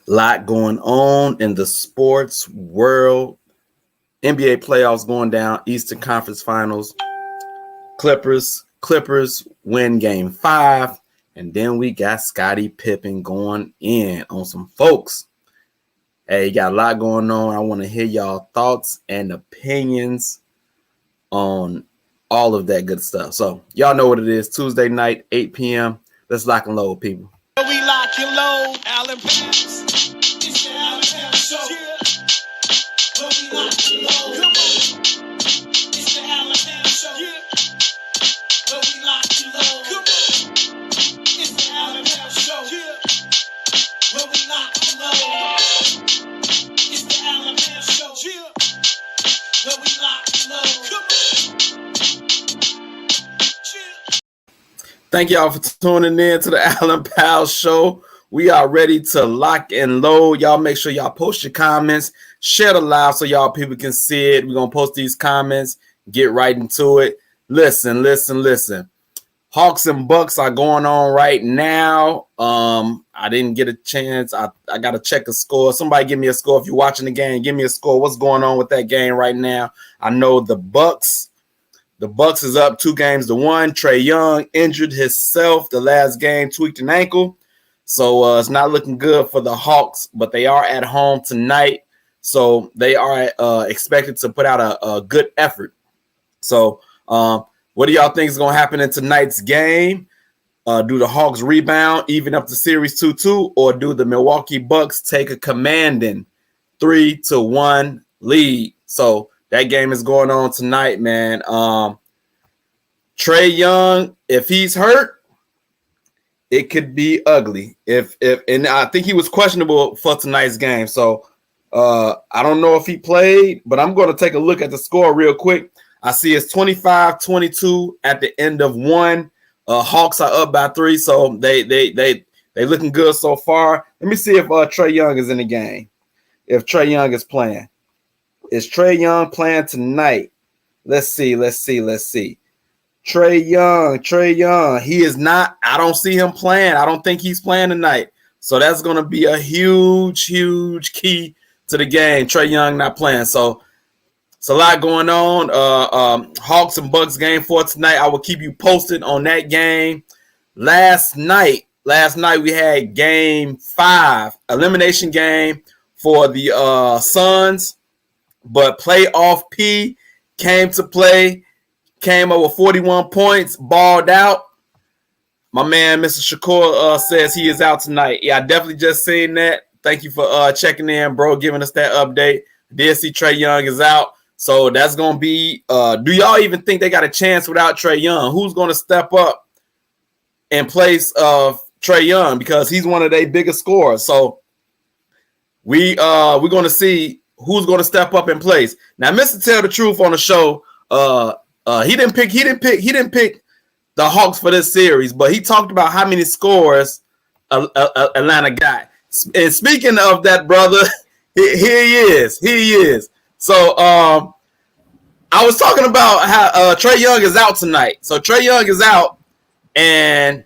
Lot going on in the sports world. NBA playoffs going down, Eastern Conference Finals. Clippers win game 5. And then we got Scottie Pippen going in on some folks. Hey, you got a lot going on. I want to hear y'all thoughts and opinions on all of that good stuff. So y'all know what it is. Tuesday night, 8 p.m. Let's lock and load, people. We lock and load, Allen Powers. It's the Allen Powers Show. Where we lock and load. Come on. It's the Allen Powers Show. Where we lock and load. Come on. It's the Allen Powers Show. Where we lock and load. It's the Allen Powers Show. Where we lock and load. Come on. Thank y'all for tuning in to the Allen Powell Show. We are ready to lock and load. Y'all make sure y'all post your comments, share the live so y'all people can see it. We're going to post these comments, get right into it. Listen. Hawks and Bucks are going on right now. I didn't get a chance. I got to check the score. Somebody give me a score. If you're watching the game, give me a score. What's going on with that game right now? I know the Bucks is up 2-1. Trae Young injured himself the last game, tweaked an ankle. So it's not looking good for the Hawks, but they are at home tonight. So they are expected to put out a good effort. So what do y'all think is going to happen in tonight's game? Do the Hawks rebound, even up the series 2-2, or do the Milwaukee Bucks take a commanding 3-1 lead? So that game is going on tonight, man. Trae Young, if he's hurt, it could be ugly. And I think he was questionable for tonight's game. So I don't know if he played, but I'm going to take a look at the score real quick. I see it's 25-22 at the end of 1. Hawks are up by 3, so they looking good so far. Let me see if Trae Young is in the game. If Trae Young is playing. Is Trae Young playing tonight? Let's see. Trae Young. He is not. I don't see him playing. I don't think he's playing tonight. So that's going to be a huge key to the game. Trae Young not playing. So it's a lot going on. Hawks and Bucks game 4 tonight. I will keep you posted on that game. Last night we had game 5, elimination game for the Suns. But playoff P came to play, came up with 41 points, balled out. My man, Mr. Shakur, says he is out tonight. Yeah, I definitely just seen that. Thank you for checking in, bro, giving us that update. Did see Trae Young is out. So that's going to be do y'all even think they got a chance without Trae Young? Who's going to step up in place of Trae Young? Because he's one of their biggest scorers. So we're going to see who's going to step up in place. Now, Mr. Tell the Truth on the show, he didn't pick the Hawks for this series, but he talked about how many scores Atlanta got. And speaking of that, brother, here he is. So I was talking about how Trae Young is out tonight. So Trae Young is out, and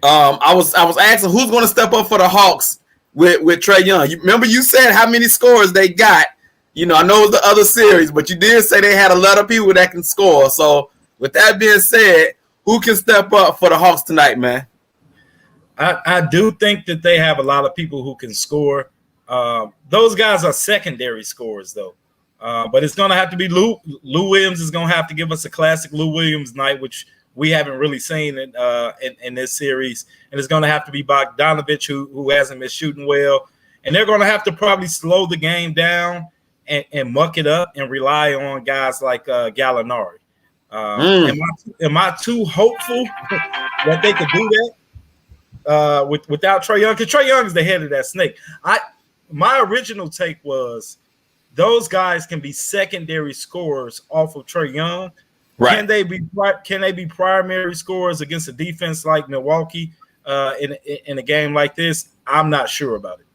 I was asking who's going to step up for the Hawks with Trae Young. Remember you said how many scores they got. You know, I know it was the other series, but you did say they had a lot of people that can score. So with that being said, who can step up for the Hawks tonight, man? I do think that they have a lot of people who can score. Those guys are secondary scorers, though. But it's going to have to be Lou Williams is going to have to give us a classic Lou Williams night, which we haven't really seen in this series. And it's going to have to be Bogdanovich, who hasn't been shooting well. And they're going to have to probably slow the game down and muck it up and rely on guys like Gallinari. Am I too hopeful that they could do that without Trae Young? Because Trae Young is the head of that snake. My original take was those guys can be secondary scorers off of Trae Young. Right. Can they be primary scorers against a defense like Milwaukee in a game like this? I'm not sure about it.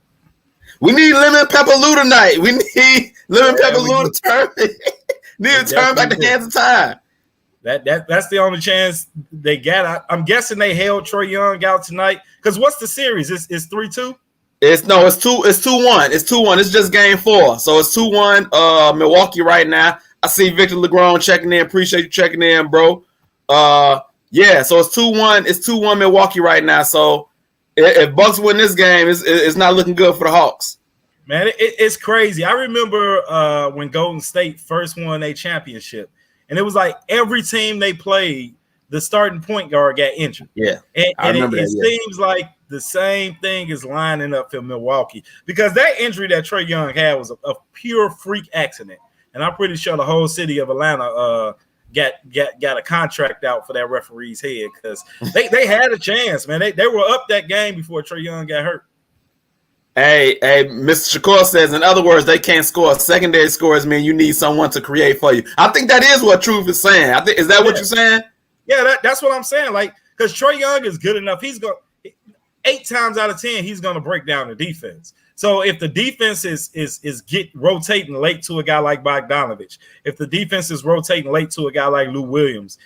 We need Lemon Pepper Lou tonight. We need Lemon Pepper Lou to turn. Need to turn back the hands of time. That's the only chance they got. I'm guessing they held Trae Young out tonight. Because what's the series? It's 3-2? It's 2-1. It's 2-1. It's just game 4. So it's 2-1 Milwaukee right now. I see Victor Legron checking in. Appreciate you checking in, bro. Yeah, so it's 2-1. It's 2-1 Milwaukee right now. So if Bucks win this game, it's not looking good for the Hawks. Man, it's crazy. I remember when Golden State first won a championship, and it was like every team they played, the starting point guard got injured. Yeah, and it seems like the same thing is lining up for Milwaukee, because that injury that Trae Young had was a pure freak accident, and I'm pretty sure the whole city of Atlanta got a contract out for that referee's head, because they had a chance, man. They were up that game before Trae Young got hurt. Hey, Mr. Shakur says, in other words, they can't score. Secondary scores mean you need someone to create for you. I think that is what Truth is saying. Is that what you're saying? Yeah, that's what I'm saying. Like, because Trae Young is good enough. He's going 8 times out of 10, he's going to break down the defense. So if the defense is rotating late to a guy like Bogdanovich, if the defense is rotating late to a guy like Lou Williams,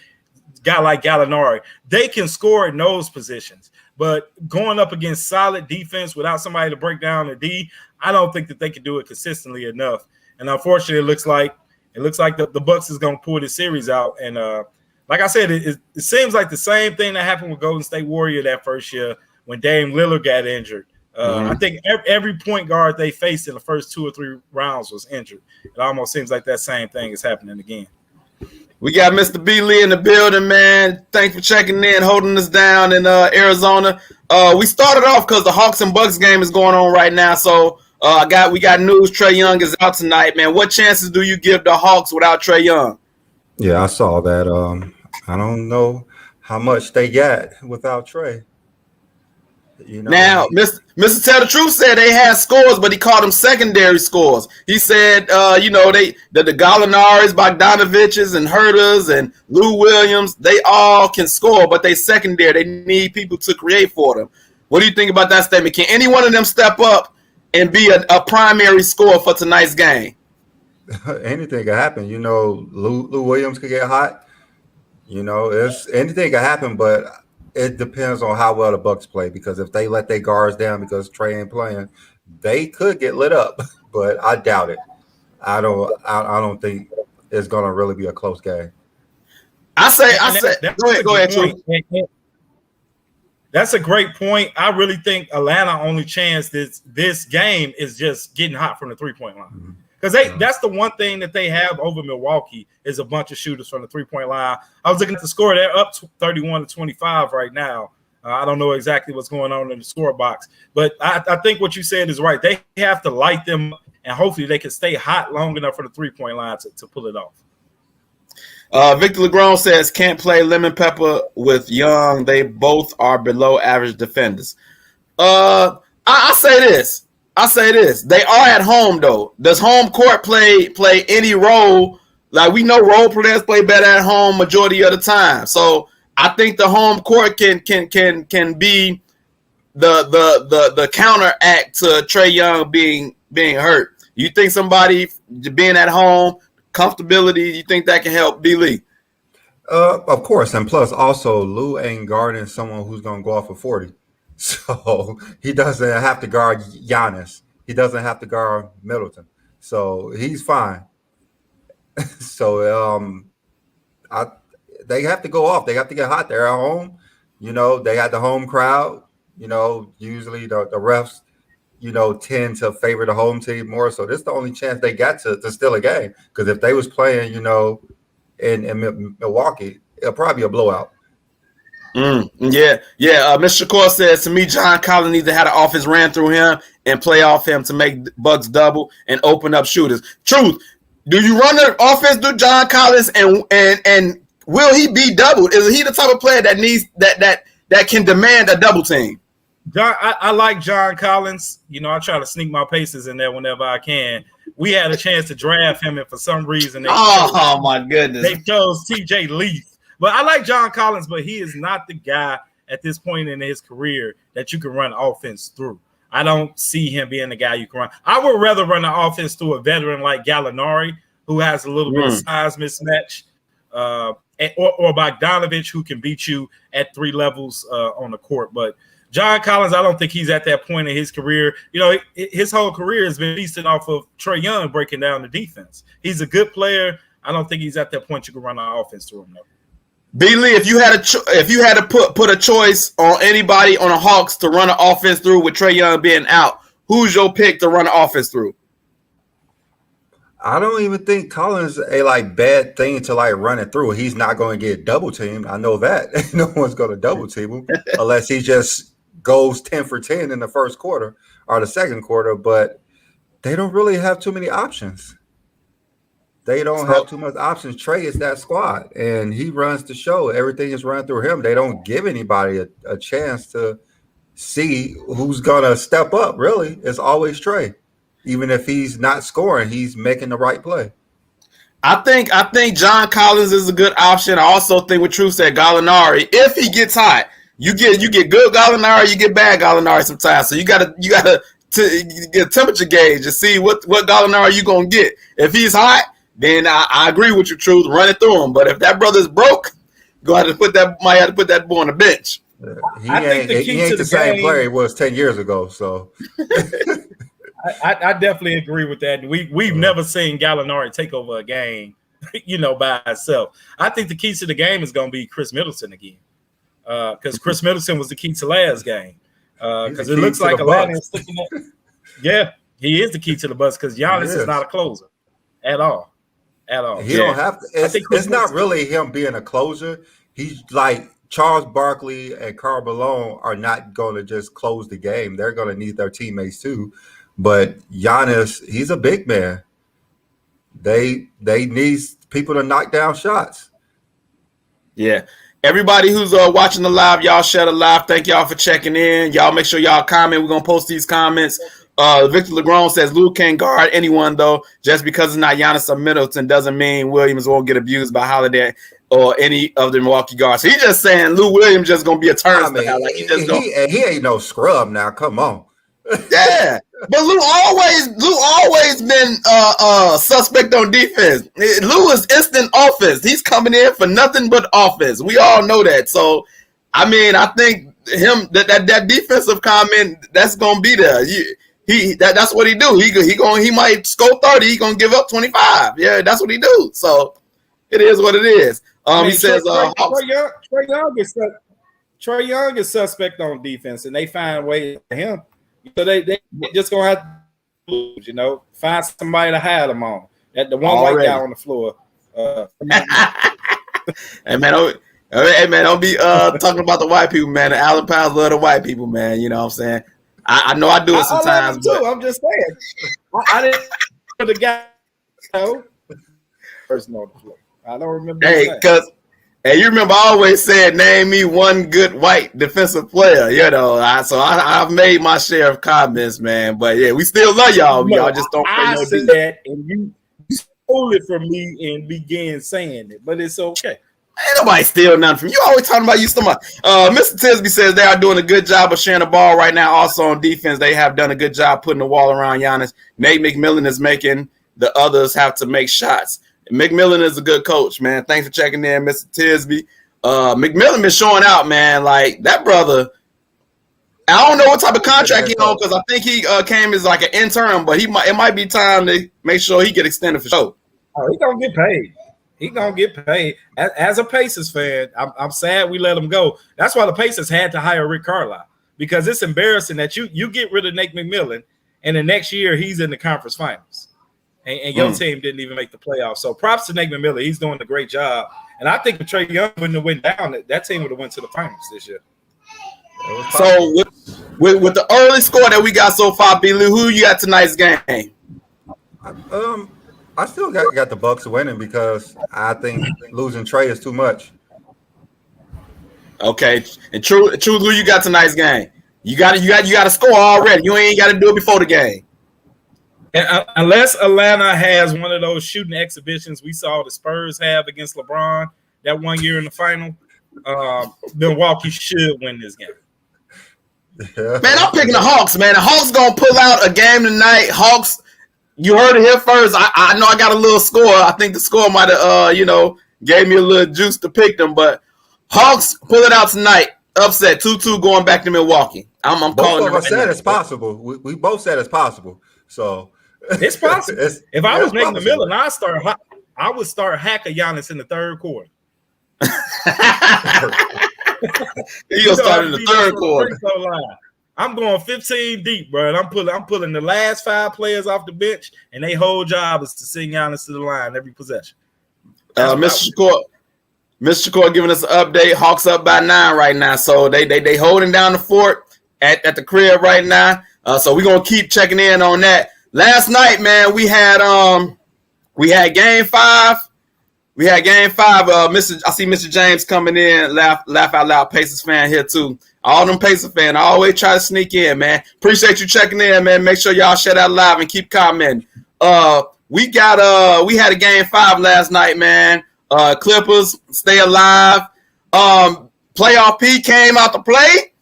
guy like Gallinari, they can score in those positions. But going up against solid defense without somebody to break down the D, I don't think that they can do it consistently enough. And unfortunately, it looks like the Bucks is going to pull this series out. And like I said, it seems like the same thing that happened with Golden State Warrior that first year when Dame Lillard got injured. I think every point guard they faced in the first 2 or 3 rounds was injured. It almost seems like that same thing is happening again. We got Mr. B. Lee in the building, man. Thanks for checking in, holding us down in Arizona. We started off because the Hawks and Bucks game is going on right now. So we got news. Trae Young is out tonight, man. What chances do you give the Hawks without Trae Young? Yeah, I saw that. I don't know how much they got without Trae. You know, now, Mr. Tell the Truth said they had scores, but he called them secondary scores. He said, the Gallinaris, Bogdanoviches, and Herters, and Lou Williams, they all can score, but they secondary. They need people to create for them. What do you think about that statement? Can any one of them step up and be a primary scorer for tonight's game? anything could happen. You know, Lou Williams could get hot. You know, anything could happen, but it depends on how well the Bucks play, because if they let their guards down because Trae ain't playing, they could get lit up. But I doubt it. I don't think it's gonna really be a close game. I say. Go ahead, Truth. That's a great point. I really think Atlanta only chance this game is just getting hot from the 3-point line. Because that's the one thing that they have over Milwaukee is a bunch of shooters from the 3-point line. I was looking at the score. They're up 31-25 right now. I don't know exactly what's going on in the score box. But I think what you said is right. They have to light them, and hopefully they can stay hot long enough for the 3-point line to pull it off. Victor Legron says, can't play Lemon Pepper with Young. They both are below average defenders. I say this. They are at home, though. Does home court play any role? Like, we know role players play better at home majority of the time. So I think the home court can be the counteract to Trae Young being hurt. You think somebody being at home, comfortability, you think that can help B. Lee? Of course, and plus also Lou ain't guarding someone who's gonna go off for 40. So he doesn't have to guard Giannis. He doesn't have to guard Middleton. So he's fine. So they have to go off. They have to get hot. They're at home. You know, they got the home crowd. You know, usually the refs, you know, tend to favor the home team more. So this is the only chance they got to steal a game. Because if they was playing, you know, in Milwaukee, it'll probably be a blowout. Yeah. Mr. Shakur says, to me, John Collins needs to have the offense ran through him and play off him to make Bucks double and open up shooters. Truth, do you run the offense through John Collins and will he be doubled? Is he the type of player that needs that can demand a double team? John, I like John Collins. You know, I try to sneak my paces in there whenever I can. We had a chance to draft him, and for some reason, my goodness, they chose TJ Leaf. But I like John Collins, but he is not the guy at this point in his career that you can run offense through. I don't see him being the guy you can run. I would rather run the offense through a veteran like Gallinari, who has a little bit of size mismatch, or Bogdanovich, who can beat you at 3 levels on the court. But John Collins, I don't think he's at that point in his career. You know, his whole career has been feasted off of Trae Young breaking down the defense. He's a good player. I don't think he's at that point you can run an offense through him, though. B. Lee, if you had to put a choice on anybody on the Hawks to run an offense through with Trae Young being out, who's your pick to run an offense through? I don't even think Collins a bad thing to run it through. He's not going to get double teamed. I know that. No one's going to double team him unless he just goes 10 for 10 in the first quarter or the second quarter. But they don't really have too many options. They don't have too much options. Trae is that squad, and he runs the show. Everything is run through him. They don't give anybody a chance to see who's going to step up, really. It's always Trae. Even if he's not scoring, he's making the right play. I think John Collins is a good option. I also think what True said, Gallinari, if he gets hot, you get good Gallinari, you get bad Gallinari sometimes. So you gotta get a temperature gauge to see what Gallinari you gonna get. If he's hot, then I agree with you, Truth. Run it through him. But if that brother's broke, might have to put that boy on the bench. He ain't the same player he was 10 years ago. So I definitely agree with that. We've never seen Gallinari take over a game, by himself. I think the key to the game is going to be Chris Middleton again, because Chris Middleton was the key to last game. Because it looks like Atlanta is sticking up. Yeah, he is the key to the Bucks because Giannis is not a closer at all. He don't have to. It's not really him being a closer. He's like Charles Barkley and Karl Malone are not going to just close the game. They're going to need their teammates too. But Giannis, he's a big man. They need people to knock down shots. Yeah. Everybody who's watching the live, y'all share the live. Thank y'all for checking in. Y'all make sure y'all comment. We're going to post these comments. Victor Legron says, Lou can't guard anyone, though. Just because it's not Giannis or Middleton doesn't mean Williams won't get abused by Holiday or any of the Milwaukee guards. So he's just saying Lou Williams just going to be a turnstile. He ain't no scrub now. Come on. Yeah. But Lou always been suspect on defense. Lou is instant offense. He's coming in for nothing but offense. We all know that. So, I think him that defensive comment that's gonna be there. That's what he do. He might score 30. He gonna give up 25. Yeah, that's what he do. So it is what it is. He says Trae Young is suspect on defense, and they find ways for him. So they just gonna have to lose, find somebody to hide them on. That the one white guy on the floor. Hey man, don't be talking about the white people, man. The Allen Powers love the white people, man. You know what I'm saying? I know I do it sometimes. Too. I'm just saying. I didn't the guy person on the floor. I don't remember. Hey, you remember I always said, name me one good white defensive player, So I've made my share of comments, man. But yeah, we still love y'all. No, y'all just don't play no said that, and you stole it from me and began saying it, but it's okay. Ain't nobody steal nothing from you. You always talking about you so much. Mr. Tisby says they are doing a good job of sharing the ball right now. Also on defense, they have done a good job putting the wall around Giannis. Nate McMillan is making the others have to make shots. McMillan is a good coach, man. Thanks for checking in, Mr. Tisby. McMillan been showing out, man. Like that brother. I don't know what type of contract he on because I think he came as like an intern, but it might be time to make sure he get extended for sure. Oh, he gonna get paid. He's going to get paid. As a Pacers fan, I'm sad we let him go. That's why the Pacers had to hire Rick Carlisle, because it's embarrassing that you get rid of Nate McMillan, and the next year he's in the conference finals. And your team didn't even make the playoffs. So props to Nate McMillan. He's doing a great job. And I think if Trae Young wouldn't have went down, that team would have went to the finals this year. So with the early score that we got so far, Billy, who you got tonight's game? I still got the Bucks winning because I think losing Trae is too much. Okay, and true, who you got tonight's game? You got to score already. You ain't got to do it before the game. And unless Atlanta has one of those shooting exhibitions we saw the Spurs have against LeBron that one year in the final, Milwaukee should win this game. Yeah. Man, I'm picking the Hawks, man. The Hawks gonna pull out a game tonight. Hawks. You heard it here first. I know I got a little score. I think the score might have, gave me a little juice to pick them. But Hawks pull it out tonight. upset. 2-2 going back to Milwaukee. I'm Both calling of it us right said now. it's possible. We both said it's possible. So It's possible. If I was making the possible. Miller, I would start hacking Giannis in the third quarter. He'll start in the third quarter. I'm going 15 deep, bro. And I'm pulling the last 5 players off the bench, and their whole job is to send Giannis to the line every possession. Mr. Shakur giving us an update. Hawks up by 9 right now, so they holding down the fort at the crib right now. So we're gonna keep checking in on that. Last night, man, we had game 5. We had game 5. I see Mr. James coming in. Laugh out loud. Pacers fan here too. All them Pacers fans always try to sneak in, man. Appreciate you checking in, man. Make sure y'all share that live and keep commenting. We had a game 5 last night, man. Clippers stay alive. Playoff P came out to play.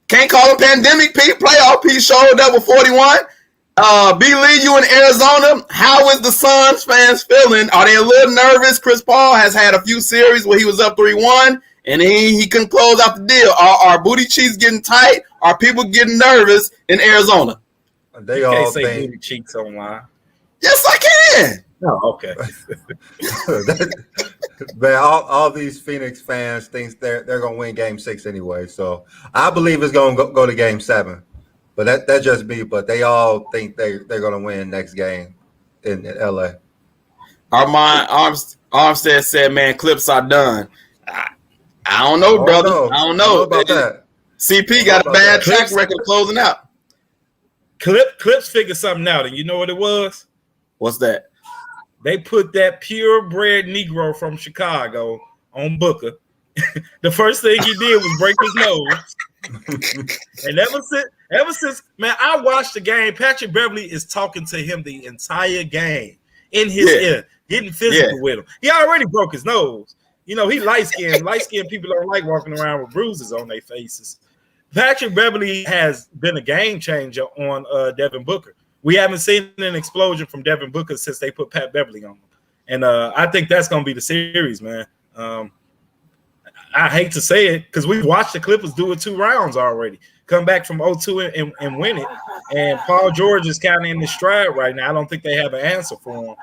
Can't call him Pandemic P. Playoff P showed up with 41. B. Lee, you in Arizona. How is the Suns fans feeling? Are they a little nervous? Chris Paul has had a few series where he was up 3-1 and he couldn't close out the deal. Are booty cheeks getting tight? Are people getting nervous in Arizona? They You all can't say think booty cheeks online. Yes, I can. Oh, okay. man, all these Phoenix fans think they're gonna win Game 6 anyway. So I believe it's gonna go to Game 7. But that's just me. But they all think they're gonna win next game in LA. Armstead said, "Man, Clips are done." I don't know, brother. I don't know about that. CP got a bad track record closing out. Clips figured something out, and you know what it was? What's that? They put that purebred Negro from Chicago on Booker. The first thing he did was break his nose. And ever since, man, I watched the game. Patrick Beverly is talking to him the entire game in his ear, getting physical with him. He already broke his nose. You know, he light-skinned. Light-skinned people don't like walking around with bruises on their faces. Patrick Beverly has been a game changer on Devin Booker. We haven't seen an explosion from Devin Booker since they put Pat Beverly on him. And I think that's going to be the series, man. I hate to say it because we've watched the Clippers do it 2 rounds already. Come back from 0-2 and win it. And Paul George is kind of in the stride right now. I don't think they have an answer for him.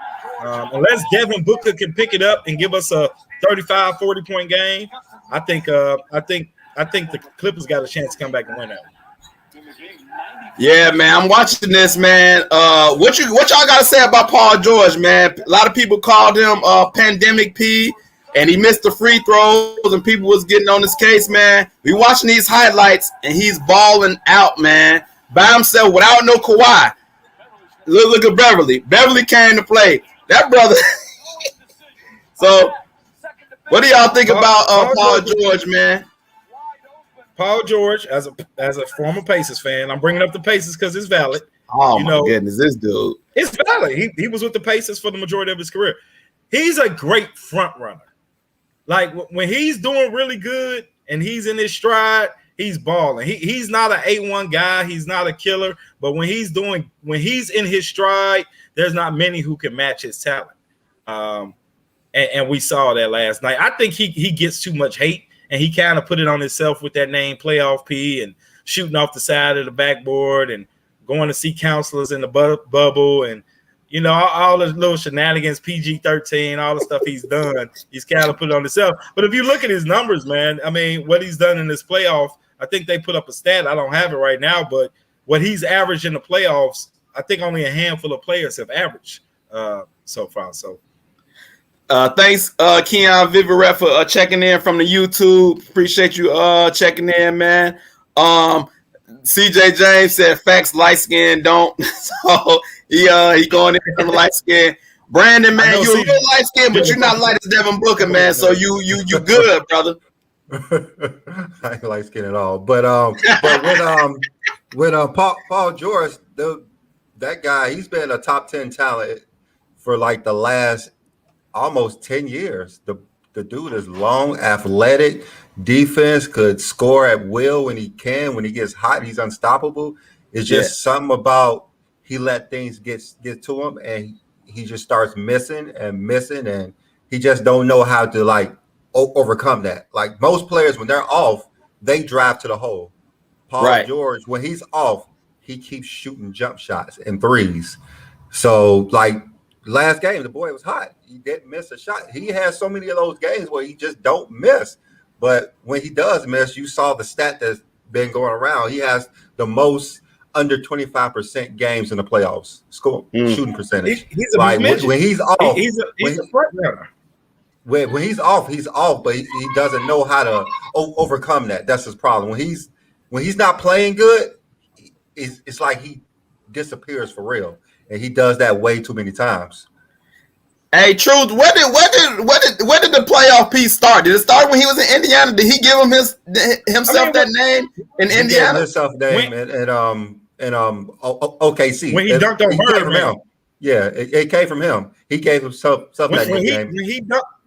Unless Devin Booker can pick it up and give us a 35, 40-point game, I think the Clippers got a chance to come back and win that. Yeah, man, I'm watching this, man. What y'all got to say about Paul George, man? A lot of people called him Pandemic P, and he missed the free throws, and people was getting on his case, man. We watching these highlights, and he's balling out, man, by himself without no Kawhi. Look at Beverly. Beverly came to play. That brother. So, what do y'all think about Paul George, man? Paul George, as a former Pacers fan, I'm bringing up the Pacers because it's valid. Oh, my goodness, this dude. It's valid. He was with the Pacers for the majority of his career. He's a great front runner. Like, when he's doing really good and he's in his stride, he's balling. He's not an A1 guy. He's not a killer. But when he's in his stride, there's not many who can match his talent. And we saw that last night. I think he gets too much hate. And he kind of put it on himself with that name Playoff P and shooting off the side of the backboard and going to see counselors in the bubble and, you know, all the little shenanigans, PG-13, all the stuff he's done. He's kind of put it on himself. But if you look at his numbers, man, I mean, what he's done in this playoff, I think they put up a stat. I don't have it right now, but what he's averaged in the playoffs, I think only a handful of players have averaged so far. So. Thanks, Keon Vivaret, for checking in from the YouTube. Appreciate you checking in, man. CJ James said facts, light skin don't. So he going in from the light skin. Brandon, man, you're a real light skin, but you're not light as Devin Booker, man. So you good, brother. I ain't light skin at all. But when Paul George, that guy, he's been a top 10 talent for like the last almost 10 years. The dude is long, athletic, defense, could score at will when he can. When he gets hot, he's unstoppable. It's just something about he let things get to him, and he just starts missing, and he just don't know how to like overcome that. Like most players, when they're off, they drive to the hole. Paul Right. George, when he's off, he keeps shooting jump shots and threes. So, like last game, the boy was hot. He didn't miss a shot. He has so many of those games where he just don't miss. But when he does miss, you saw the stat that's been going around. He has the most under 25% games in the playoffs shooting percentage. He's a like midget. when he's off, He's a front runner. when he's off, but he doesn't know how to overcome that. That's his problem. When he's not playing good, it's like he disappears for real, and he does that way too many times. Hey, Truth, where did the playoff piece start? Did it start when he was in Indiana? Did he give him himself that name in He Indiana? gave himself name and OKC. When he dunked on Birdman. Yeah, it came from him. He gave himself that nickname.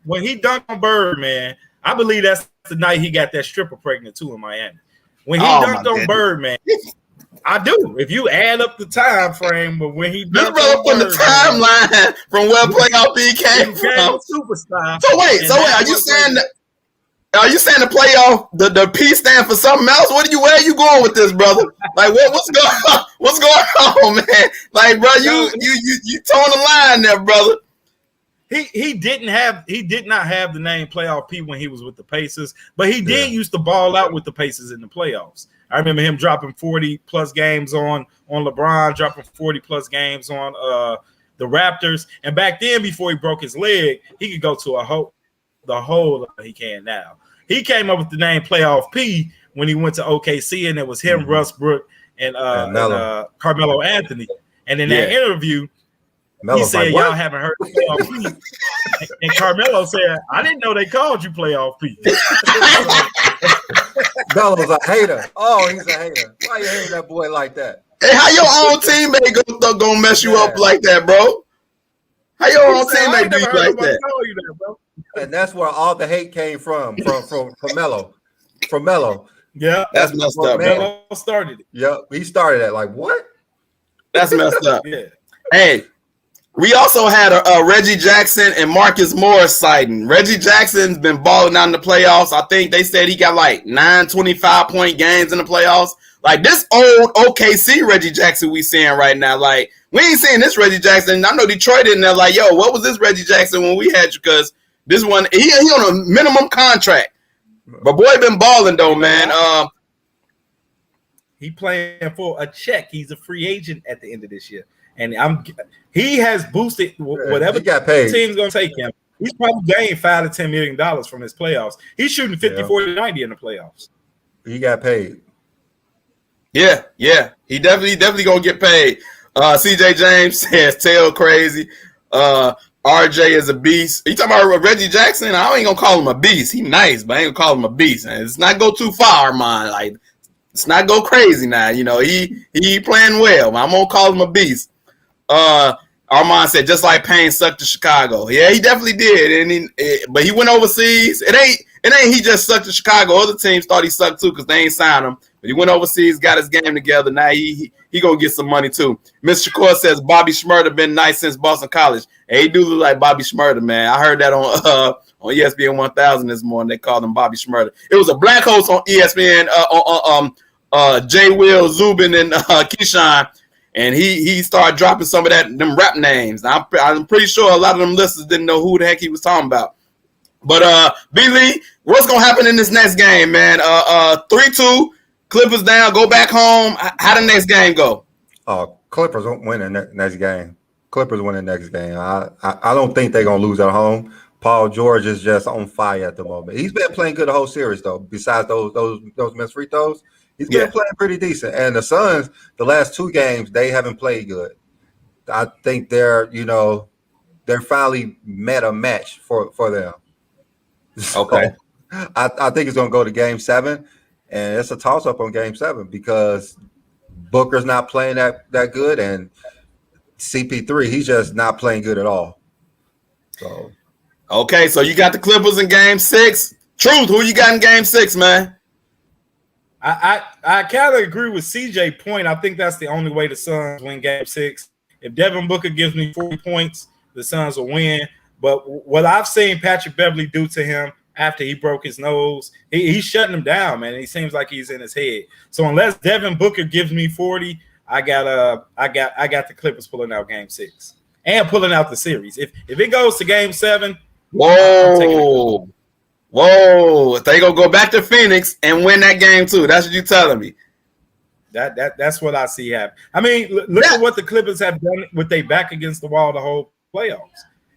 When he dunked on Birdman, I believe that's the night he got that stripper pregnant too in Miami. When he dunked on Birdman, I do. If you add up the time frame, but when he this brother from the timeline from where playoff B came from, superstar. So wait, are you saying that? Are you saying the playoff the P stand for something else? Where are you going with this, brother? Like what's going on? What's going on, man? Like, bro, you towing the line there, brother. He did not have the name playoff P when he was with the Pacers, but he did used to ball out with the Pacers in the playoffs. I remember him dropping 40 plus games on LeBron, dropping 40 plus games on the Raptors. And back then, before he broke his leg, he could go to the hole he can now. He came up with the name Playoff P when he went to OKC, and it was him, Russ Brook, and Carmelo Anthony. And in that interview, he said, y'all haven't heard of Playoff P. And Carmelo said, I didn't know they called you Playoff P. Melo's a hater. Oh, he's a hater. Why you hating that boy like that? Hey, how your own teammate gonna mess you up like that, bro? How your own teammate do you like that? You that, bro. And that's where all the hate came from Melo. From Melo. Yeah, that's messed up. Melo started it. Yep, he started it. Like, what? That's messed up. Yeah. Hey, we also had a Reggie Jackson and Marcus Morris sighting. Reggie Jackson's been balling out in the playoffs. I think they said he got like 9 25-point games in the playoffs. Like this old OKC Reggie Jackson we seeing right now. Like we ain't seeing this Reggie Jackson. I know Detroit in there like, yo, what was this Reggie Jackson when we had you? Because this one, he on a minimum contract. But boy been balling though, man. He playing for a check. He's a free agent at the end of this year. And he has boosted whatever team's going to take him. He's probably gained $5 to $10 million from his playoffs. He's shooting 50, 40, 90 in the playoffs. He got paid. Yeah. He definitely going to get paid. CJ James says, tail crazy. RJ is a beast. You talking about Reggie Jackson? I ain't going to call him a beast. He nice, but I ain't going to call him a beast. And it's not go too far, man. Like, it's not go crazy now. You know, he playing well. I'm going to call him a beast. Armand said just like Payne sucked to Chicago. Yeah, he definitely did, but he went overseas. It ain't he just sucked to Chicago. Other teams thought he sucked too because they ain't signed him. But he went overseas, got his game together. Now he gonna get some money too. Mr. Shakur says Bobby Shmurda been nice since Boston College. And he do look like Bobby Shmurda, man. I heard that on ESPN 1000 this morning. They called him Bobby Shmurda. It was a black host on ESPN. Jay Will Zubin and Keyshawn. And he started dropping some of them rap names. I'm pretty sure a lot of them listeners didn't know who the heck he was talking about. But B Lee, what's gonna happen in this next game, man? 3-2, Clippers down, go back home. How the next game go? Clippers won't win the next game. Clippers win the next game. I don't think they're gonna lose at home. Paul George is just on fire at the moment. He's been playing good the whole series though. Besides those missed free throws. He's been playing pretty decent. And the Suns, the last 2 games, they haven't played good. I think they're finally met a match for them. Okay. So, I think it's going to go to Game 7, and it's a toss-up on Game 7 because Booker's not playing that good, and CP3, he's just not playing good at all. So, okay, so you got the Clippers in Game 6. Truth, who you got in Game 6, man? I kind of agree with CJ point. I think that's the only way the Suns win Game 6. If Devin Booker gives me 40 points, the Suns will win. But what I've seen Patrick Beverley do to him after he broke his nose. He's shutting him down, man. He seems like he's in his head. So unless Devin Booker gives me 40, I got the Clippers pulling out Game 6 and pulling out the series. If it goes to Game 7, whoa, if they gonna go back to Phoenix and win that game too, that's what you telling me. That's what I see happen. I mean, look at what the Clippers have done with their back against the wall the whole playoffs.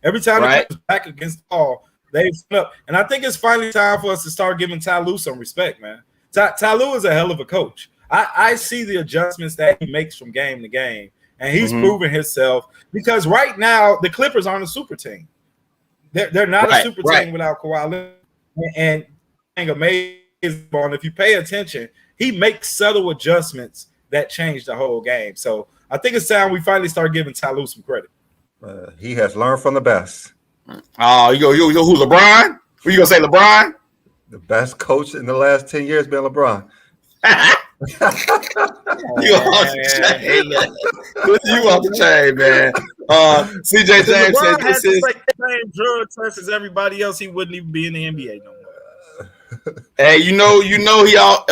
Every time the Clippers back against the wall, they've stood up. And I think it's finally time for us to start giving Ty Lue some respect, man. Ty Lue is a hell of a coach. I see the adjustments that he makes from game to game, and he's proven himself because right now the Clippers aren't a super team. They're not a super team without Kawhi Leonard. And amazing, if you pay attention, he makes subtle adjustments that change the whole game. So I think it's time we finally start giving Ty Lue some credit. He has learned from the best. Oh, you go who, LeBron? Who you gonna say, LeBron? The best coach in the last 10 years been LeBron. You off the chain, man. CJ James said this is the same drug test as everybody else. He wouldn't even be in the NBA no more. Hey, you know, he all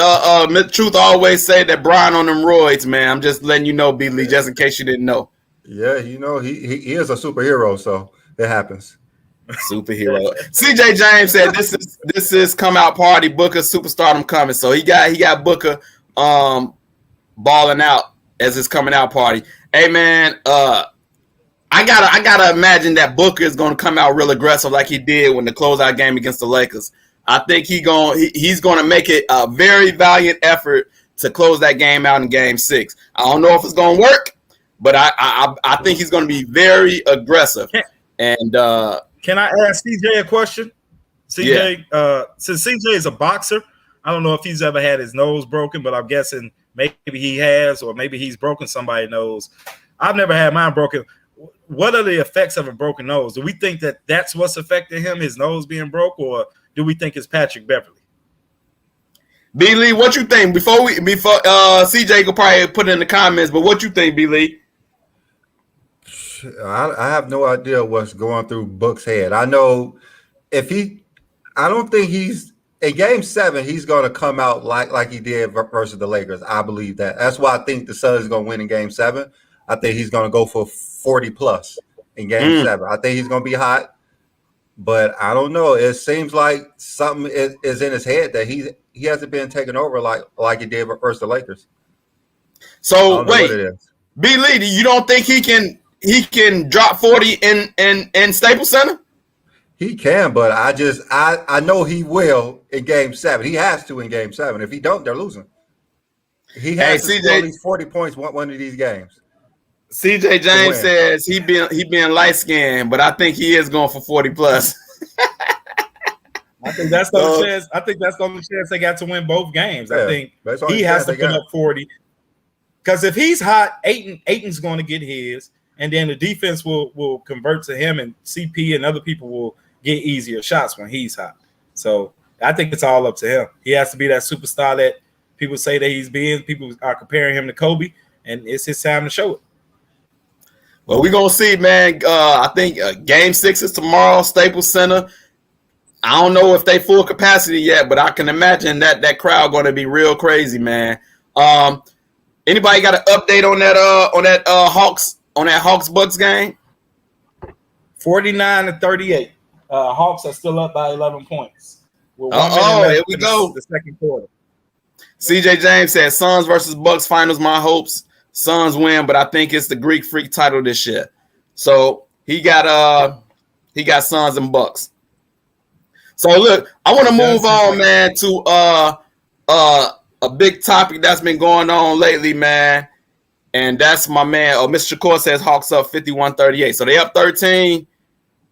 Truth always say that Brian on them roids, man. I'm just letting you know, B. Lee, just in case you didn't know. Yeah, you know, he is a superhero, so it happens. Superhero. CJ James said this is come out party. Booker superstardom coming. So he got Booker balling out as his coming out party. Hey man, I gotta imagine that Booker is gonna come out real aggressive like he did when the closeout game against the Lakers. I think he's gonna make it a very valiant effort to close that game out in Game 6. I don't know if it's gonna work, but I think he's gonna be very aggressive. And can I ask CJ a question? CJ, since CJ is a boxer, I don't know if he's ever had his nose broken, but I'm guessing maybe he has, or maybe he's broken somebody's nose. I've never had mine broken. What are the effects of a broken nose? Do we think that that's what's affecting him, his nose being broke, or do we think it's Patrick Beverly? B. Lee, what you think? Before CJ could probably put it in the comments, but what you think, B. Lee? I have no idea what's going through Book's head. I know I don't think he's in Game 7. He's going to come out like he did versus the Lakers. I believe that. That's why I think the Suns is going to win in Game 7. I think he's going to go for 40 plus in Game 7. I think he's going to be hot, but I don't know. It seems like something is in his head that he hasn't been taken over like he did versus the Lakers. So wait, B. Lee, you don't think he can drop 40 in Staples Center? He can, but I know he will in Game 7. He has to in Game 7. If he don't, they're losing. He has to score at least 40 points one of these games. CJ James says he being light skinned, but I think he is going for 40 plus. I think that's the only chance. I think that's the only chance they got to win both games. I think he has to put up 40. Because if he's hot, Ayton's going to get his, and then the defense will convert to him, and CP and other people will get easier shots when he's hot. So I think it's all up to him. He has to be that superstar that people say that he's being. People are comparing him to Kobe, and it's his time to show it. Well, we're going to see, man. I think Game 6 is tomorrow, Staples Center. I don't know if they full capacity yet, but I can imagine that crowd going to be real crazy, man. Anybody got an update on that Hawks Bucks game? 49-38. Hawks are still up by 11 points. Here we go. The second quarter. CJ James said Suns versus Bucks finals. My hopes Suns win, but I think it's the Greek Freak title this year. So he got Suns and Bucks. So look, I want to move on, man, to a big topic that's been going on lately, man. And that's my man. Mr. Shakur says Hawks up 51-38. So they up 13.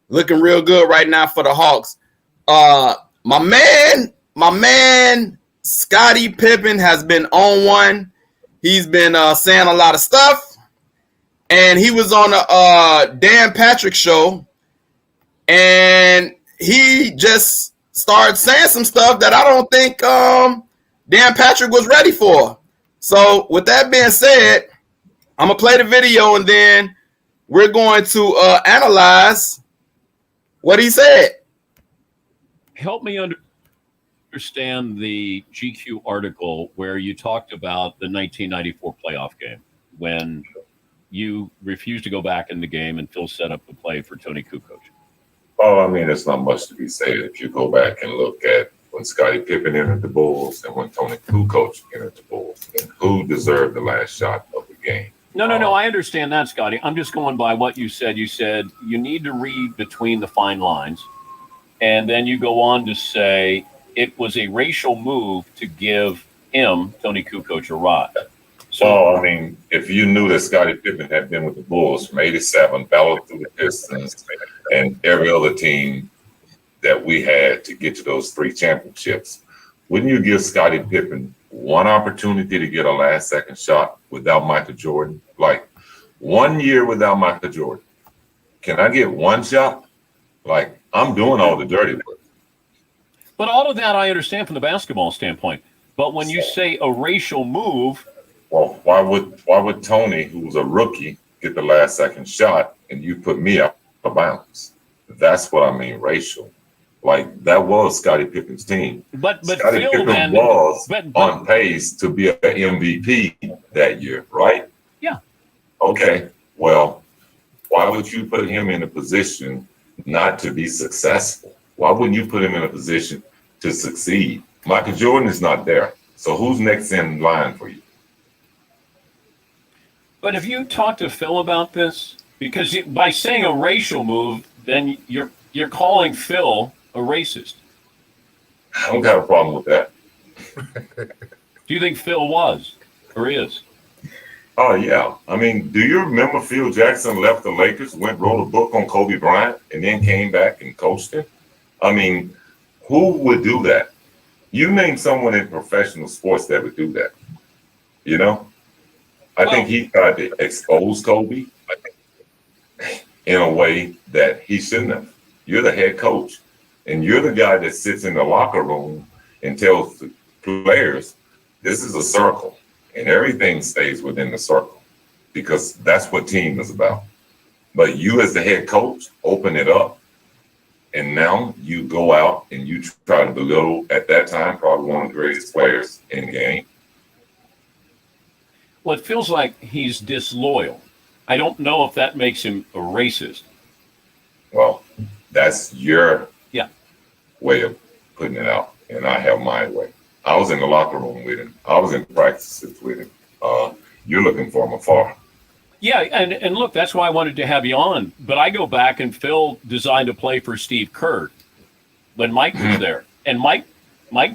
Looking real good right now for the Hawks. My man, Scottie Pippen has been on one. He's been saying a lot of stuff. And he was on a Dan Patrick show. And he just started saying some stuff that I don't think Dan Patrick was ready for. So with that being said, I'm going to play the video and then we're going to analyze what he said. help me understand the GQ article where you talked about the 1994 playoff game when you refused to go back in the game and Phil set up the play for Tony Kukoc. Oh, I mean, there's not much to be said if you go back and look at when Scottie Pippen entered the Bulls and when Tony Kukoc entered the Bulls, and who deserved the last shot of the game. No. I understand that, Scotty. I'm just going by what you said. You said you need to read between the fine lines, and then you go on to say it was a racial move to give him, Tony Kukoc, a rod. So, I mean, if you knew that Scottie Pippen had been with the Bulls from '87, battled through the Pistons and every other team that we had to get to those 3 championships, wouldn't you give Scottie Pippen one opportunity to get a last-second shot without Michael Jordan? Like, 1 year without Michael Jordan. Can I get one shot? Like, I'm doing all the dirty work. But all of that I understand from the basketball standpoint. But when you say a racial move, well, why would Tony, who was a rookie, get the last-second shot and you put me out of bounds? That's what I mean, racial. Like, that was Scottie Pippen's team. But Scottie Phil Pippen then was on pace to be an MVP that year, right? Yeah. Okay. Well, why would you put him in a position not to be successful? Why wouldn't you put him in a position to succeed? Michael Jordan is not there. So who's next in line for you? But have you talked to Phil about this? Because by saying a racial move, then you're calling Phil a racist. I don't got a problem with that. Do you think Phil was or is? Oh, yeah. I mean, do you remember Phil Jackson left the Lakers, wrote a book on Kobe Bryant, and then came back and coached him? I mean, who would do that? You name someone in professional sports that would do that. You know? I think he tried to expose Kobe in a way that he shouldn't have. You're the head coach, and you're the guy that sits in the locker room and tells the players, this is a circle, and everything stays within the circle because that's what team is about. But you as the head coach, open it up, and now you go out and you try to belittle, at that time, probably one of the greatest players in the game. Well, it feels like he's disloyal. I don't know if that makes him a racist. Well, that's your way of putting it out, and I have my way. I was in the locker room with him. I was in practices with him. You're looking for him afar. Yeah, and look, that's why I wanted to have you on. But I go back, and Phil designed a play for Steve Kerr when Mike was there. And Mike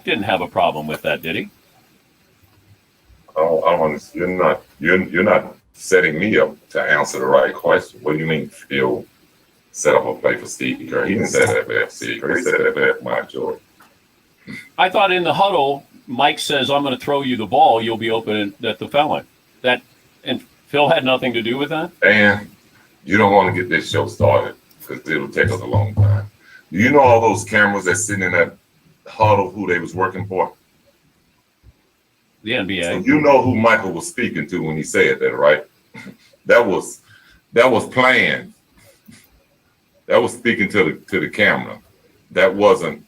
didn't have a problem with that, did he? Oh, I don't understand. You're not setting me up to answer the right question. What do you mean Phil set up a play for Steve Kerr? He didn't set that for Steve Kerr. He set that for Mike Jordan. I thought in the huddle, Mike says, I'm going to throw you the ball. You'll be open at the foul line. And Phil had nothing to do with that? And you don't want to get this show started because it'll take us a long time. Do you know all those cameras that sitting in that huddle who they was working for? The NBA. So you know who Michael was speaking to when he said that, right? That was planned. That was speaking to the camera. That wasn't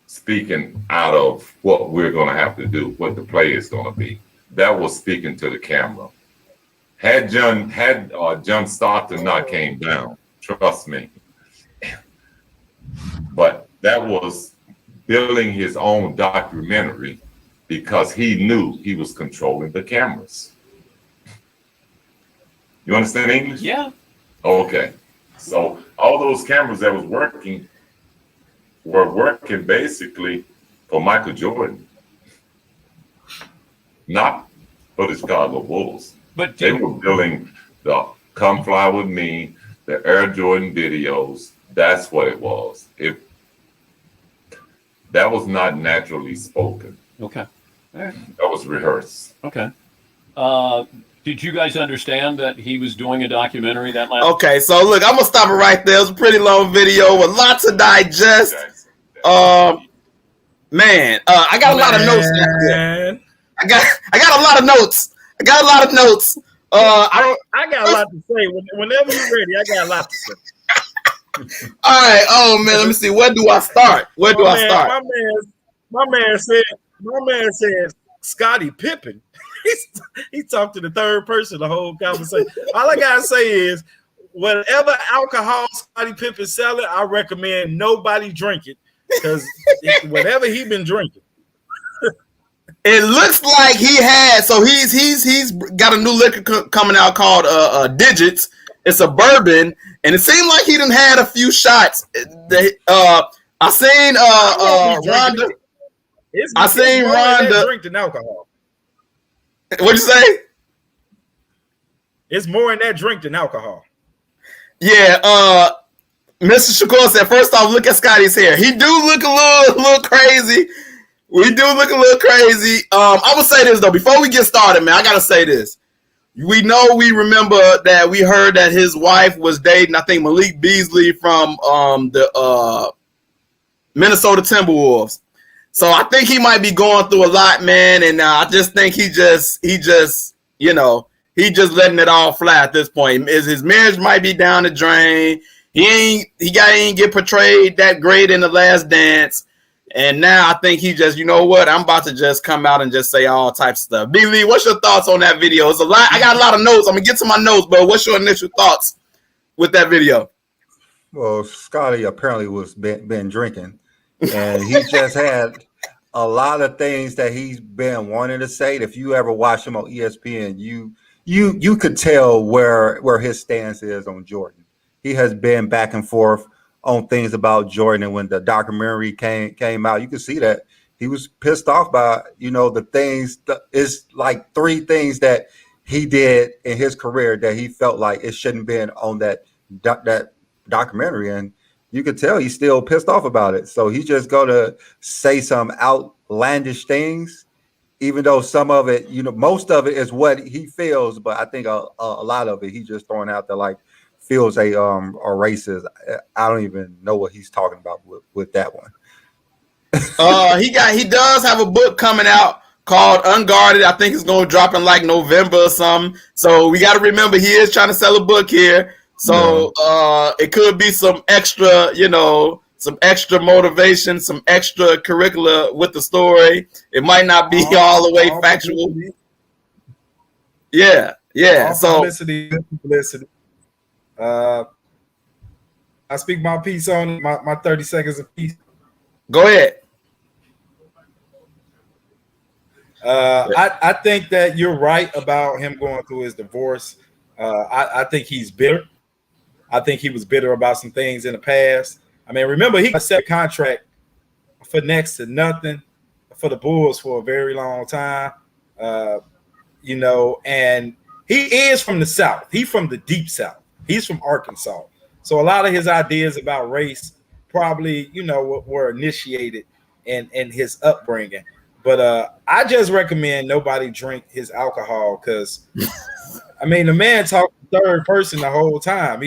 speaking out of what we're going to have to do, what the play is going to be. That was speaking to the camera. Had John Stockton not came down, trust me. But that was building his own documentary because he knew he was controlling the cameras. You understand English? Yeah. Okay. So all those cameras that was working were working basically for Michael Jordan, not for the Chicago Bulls. But they were building the Come Fly With Me, the Air Jordan videos. That's what it was. That was not naturally spoken. Okay. All right. That was rehearsed. Okay. Did you guys understand that he was doing a documentary that last? Okay, so look, I'm gonna stop it right there. It was a pretty long video with lots to digest. Man, I got a lot of notes. I got a lot of notes. I got a lot of notes. I got a lot to say. Whenever you're ready, I got a lot to say. All right. Oh man, let me see. Where do I start? Where do I start? My man said Scottie Pippen. He talked to the third person the whole conversation. All I gotta say is, whatever alcohol Scottie Pippen selling, I recommend nobody drink it because whatever he been drinking. It looks like he had. So he's got a new liquor coming out called Digits. It's a bourbon, and it seemed like he done had a few shots. I seen Rhonda. I seen Rhonda drinking alcohol. What'd you say? It's more in that drink than alcohol. Yeah, Mr. Shakur said, first off, look at Scottie's hair. He do look a little crazy. We do look a little crazy. I would say this though, before we get started, man, I gotta say this. We remember that we heard that his wife was dating, I think, Malik Beasley from the Minnesota Timberwolves. So I think he might be going through a lot, man, and I just think he just letting it all fly at this point. His marriage might be down the drain. He ain't get portrayed that great in The Last Dance. And now I think he just, you know what? I'm about to just come out and just say all types of stuff. B. Lee, what's your thoughts on that video? It's a lot. I got a lot of notes. I'm gonna get to my notes, but what's your initial thoughts with that video? Well, Scottie apparently was been drinking, and he just had a lot of things that he's been wanting to say. If you ever watch him on ESPN, you could tell where his stance is on Jordan. He has been back and forth on things about Jordan, and when the documentary came out, you could see that he was pissed off by the things. It's like 3 things that he did in his career that he felt like it shouldn't been on that documentary, and you could tell he's still pissed off about it. So he's just gonna say some outlandish things, even though some of it, most of it is what he feels, but I think a lot of it he's just throwing out there like feels a racist. I don't even know what he's talking about with that one. He does have a book coming out called Unguarded. I think it's going to drop in like November or something. So we got to remember he is trying to sell a book here. So it could be some extra, some extra motivation, some extra curricula with the story. It might not be all the way factual. Yeah. So publicity. I speak my piece on my 30 seconds of peace. Go ahead. I think that you're right about him going through his divorce. I think he's bitter. I think he was bitter about some things in the past. I mean, remember, he got a set contract for next to nothing for the Bulls for a very long time. And he is from the South. He's from the deep South. He's from Arkansas. So a lot of his ideas about race probably, were initiated in his upbringing. But I just recommend nobody drink his alcohol because, I mean, the man talked third person the whole time.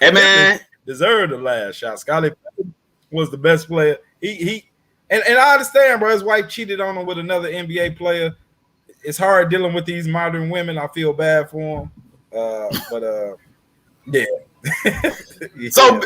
Hey, man. Deserved the last shot. Scottie Pippen was the best player. And I understand, bro. His wife cheated on him with another NBA player. It's hard dealing with these modern women. I feel bad for him. Yeah. So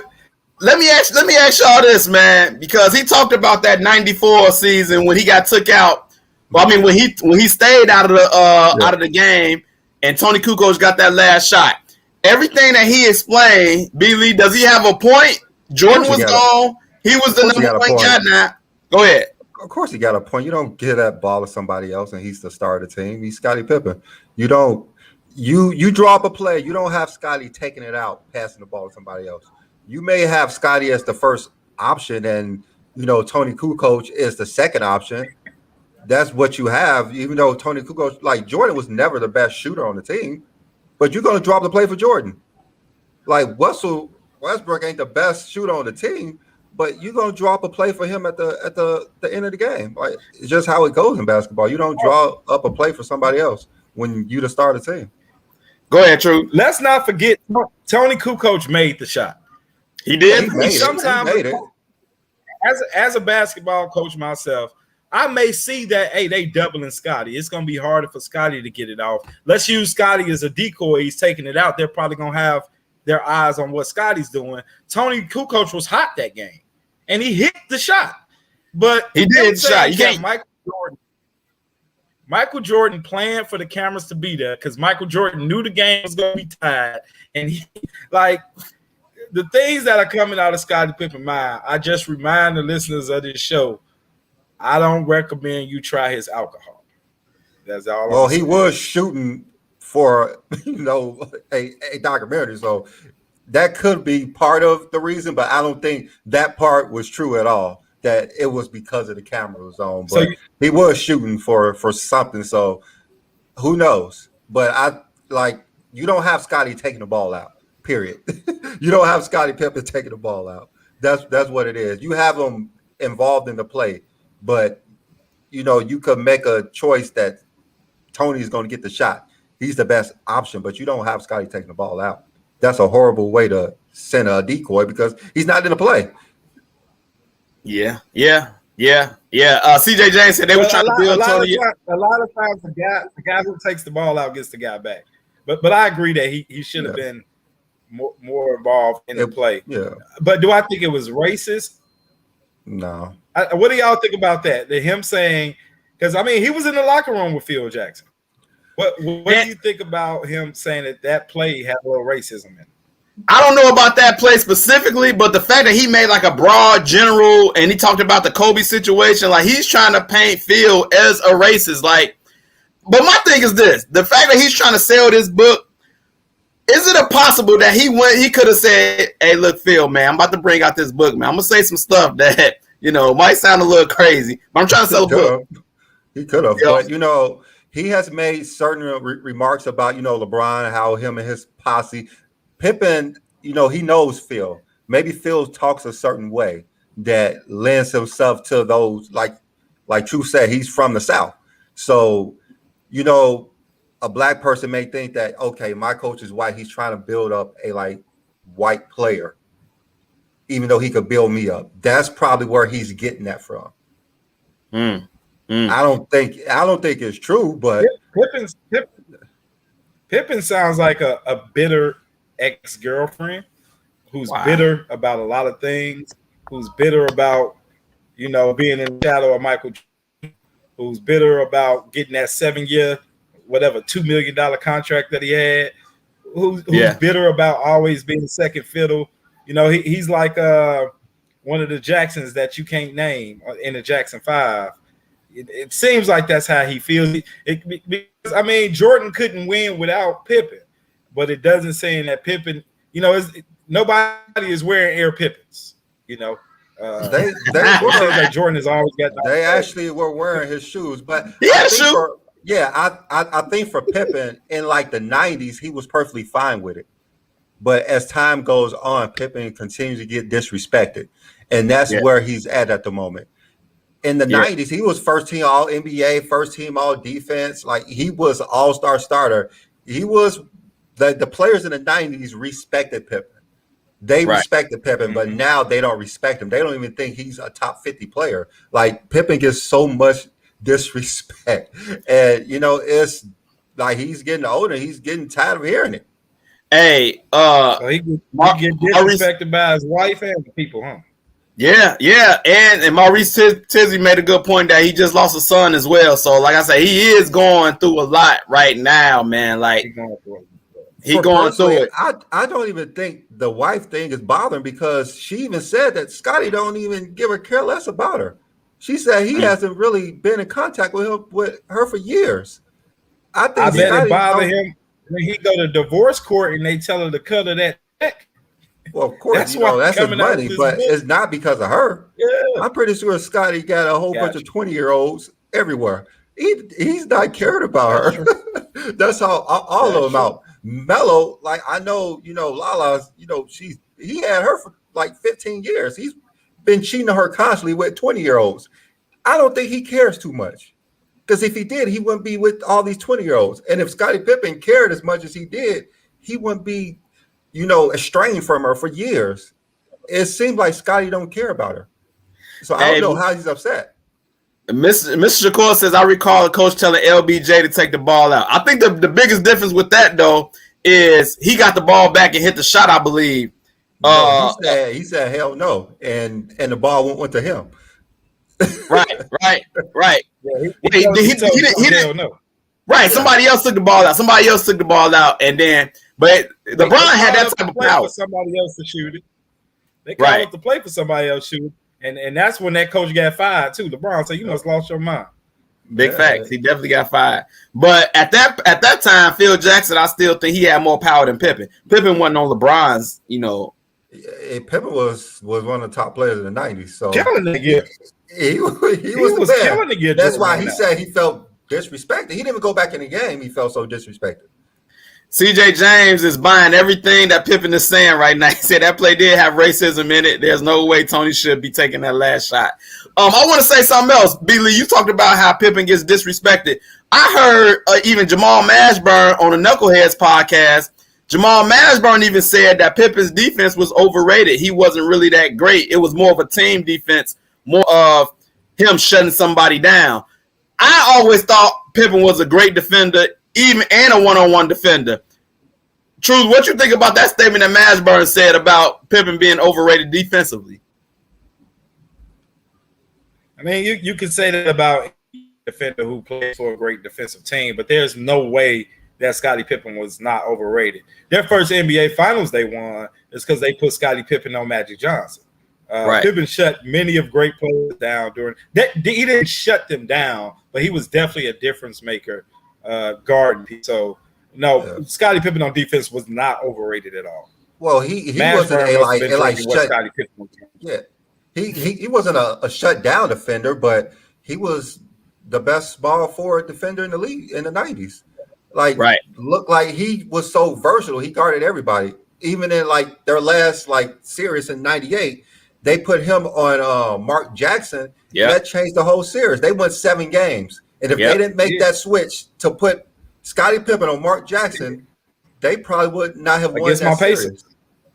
let me ask y'all this, man, because he talked about that '94 season when he got took out. Well, I mean, when he stayed out of the game, and Tony Kukoc got that last shot. Everything that he explained, B. Lee, does he have a point? Jordan was gone. He was the number 1 guy now. Go ahead. Of course he got a point. You don't get that ball to somebody else and he's the star of the team. He's Scottie Pippen. You don't you draw up a play. You don't have Scottie taking it out, passing the ball to somebody else. You may have Scottie as the first option and Tony Kukoc is the second option. That's what you have, even though Tony Kukoc, like Jordan was never the best shooter on the team, but you're going to drop the play for Jordan. Like Russell Westbrook ain't the best shooter on the team, but you're going to drop a play for him at the end of the game. Like it's just how it goes in basketball. You don't draw up a play for somebody else when you the star of the team. Go ahead, True. Let's not forget Tony Kukoc made the shot. He did. He made it. As a basketball coach myself, I may see that, hey, they doubling Scottie. It's going to be harder for Scottie to get it off. Let's use Scottie as a decoy. He's taking it out. They're their eyes on what Scottie's doing. Tony Kukoc was hot that game, and he hit the shot. But he did the shot. You can't. Michael Jordan planned for the cameras to be there because Michael Jordan knew the game was going to be tied, and he like the things that are coming out of Scottie Pippen mind. I just remind the listeners of this show, I don't recommend you try his alcohol. That's all. Well, he was shooting for a documentary, so that could be part of the reason, but I don't think that part was true at all. That it was because of the camera was on, but so he was shooting for something. So who knows? But you don't have Scottie taking the ball out. Period. You don't have Scottie Pippen taking the ball out. That's what it is. You have him involved in the play, but you could make a choice that Tony's going to get the shot. He's the best option, but you don't have Scottie taking the ball out. That's a horrible way to send a decoy because he's not in the play. Yeah. CJ James said they were trying to build Tony. A lot of times the guy who takes the ball out gets the guy back. But I agree that he should have been more involved in the play. Yeah. But do I think it was racist? No. What do y'all think about that? Him saying, because he was in the locker room with Phil Jackson. What do you think about him saying that play had a little racism in it? I don't know about that play specifically, but the fact that he made like a broad general and he talked about the Kobe situation, like he's trying to paint Phil as a racist. But my thing is this: the fact that he's trying to sell this book, is it possible that he could have said, "Hey, look, Phil, man, I'm about to bring out this book, man. I'm gonna say some stuff that might sound a little crazy, but I'm trying to sell a book." He could have, but he has made certain remarks about LeBron, how him and his posse. Pippen, he knows Phil. Maybe Phil talks a certain way that lends himself to those, like True said, he's from the South. So, a black person may think that, okay, my coach is white. He's trying to build up a white player, even though he could build me up. That's probably where he's getting that from. I don't think it's true, but Pippen sounds like a bitter ex-girlfriend who's bitter about a lot of things, who's bitter about being in the shadow of Michael Jordan, who's bitter about getting that 7-year $2 million contract that he had, who's bitter about always being second fiddle. He's like one of the Jacksons that you can't name in the Jackson 5. It seems like that's how he feels. Because Jordan couldn't win without Pippen. But it doesn't say that Pippen, nobody is wearing Air Pippins. They were. Jordan has always got. They actually were wearing his shoes, but I think for Pippen in the 90s, he was perfectly fine with it. But as time goes on, Pippen continues to get disrespected, and that's where he's at the moment. In the 90s, he was first team All NBA, first team All Defense. He was All-Star starter. He was. The players in the 90s respected Pippen. They respected Pippen, but now they don't respect him. They don't even think he's a top 50 player. Pippen gets so much disrespect. And, it's he's getting older. He's getting tired of hearing it. Hey, he get disrespected by his wife and the people, huh? Yeah. And Maurice Tizzy made a good point that he just lost a son as well. So, like I said, he is going through a lot right now, man. He going through it. I don't even think the wife thing is bothering because she even said that Scottie don't even give a care less about her. She said he hasn't really been in contact with her for years. I bet it bother him when he go to divorce court and they tell her to cut her that check. Well, of course, that's his money, but it's not because of her. Yeah. I'm pretty sure Scottie got a whole bunch of 20-year-olds everywhere. He's not cared about her. That's how all of them out. Melo, I know, Lala's, he had her for 15 years. He's been cheating on her constantly with 20-year-olds. I don't think he cares too much. Because if he did, he wouldn't be with all these 20-year-olds. And if Scottie Pippen cared as much as he did, he wouldn't be, estranged from her for years. It seems like Scottie don't care about her. So I don't know how he's upset. Mr. Shakur says, I recall a coach telling LBJ to take the ball out. I think the biggest difference with that, though, is he got the ball back and hit the shot, I believe. No, he said hell no, and the ball went to him. Right. Yeah, he didn't. No. Right, somebody else took the ball out. And then, but LeBron had that type of power. For somebody else to shoot it. They called up to play for somebody else to shoot it. And that's when that coach got fired too. LeBron said, "You must lost your mind." Big facts. He definitely got fired. But at that time, Phil Jackson, I still think he had more power than Pippen. Pippen wasn't on LeBron's, Pippen was one of the top players in the 90s. So killing the year. He was killing the year. That's why he said he felt disrespected. He didn't even go back in the game. He felt so disrespected. CJ James is buying everything that Pippen is saying right now. He said that play did have racism in it. There's no way Tony should be taking that last shot. I want to say something else. B. Lee, you talked about how Pippen gets disrespected. I heard even Jamal Mashburn on the Knuckleheads podcast. Jamal Mashburn even said that Pippen's defense was overrated. He wasn't really that great. It was more of a team defense, more of him shutting somebody down. I always thought Pippen was a great defender, even and a one-on-one defender. Truth, what you think about that statement that Mashburn said about Pippen being overrated defensively? I mean, you can say that about a defender who plays for a great defensive team, but there's no way that Scottie Pippen was not overrated. Their first NBA Finals they won is because they put Scottie Pippen on Magic Johnson. Pippen shut many of great players down during that. He didn't shut them down, but he was definitely a difference maker, guarding. So no, Scottie Pippen on defense was not overrated at all. Well, he wasn't Scottie Pippen was. Yeah, he wasn't a shutdown defender, but he was the best small forward defender in the league in the 90s. Looked like he was so versatile. He guarded everybody. Even in their last series in '98, they put him on Mark Jackson. Yeah, that changed the whole series. They won 7 games, and if they didn't make that switch to put Scottie Pippen on Mark Jackson, they probably would not have won that series.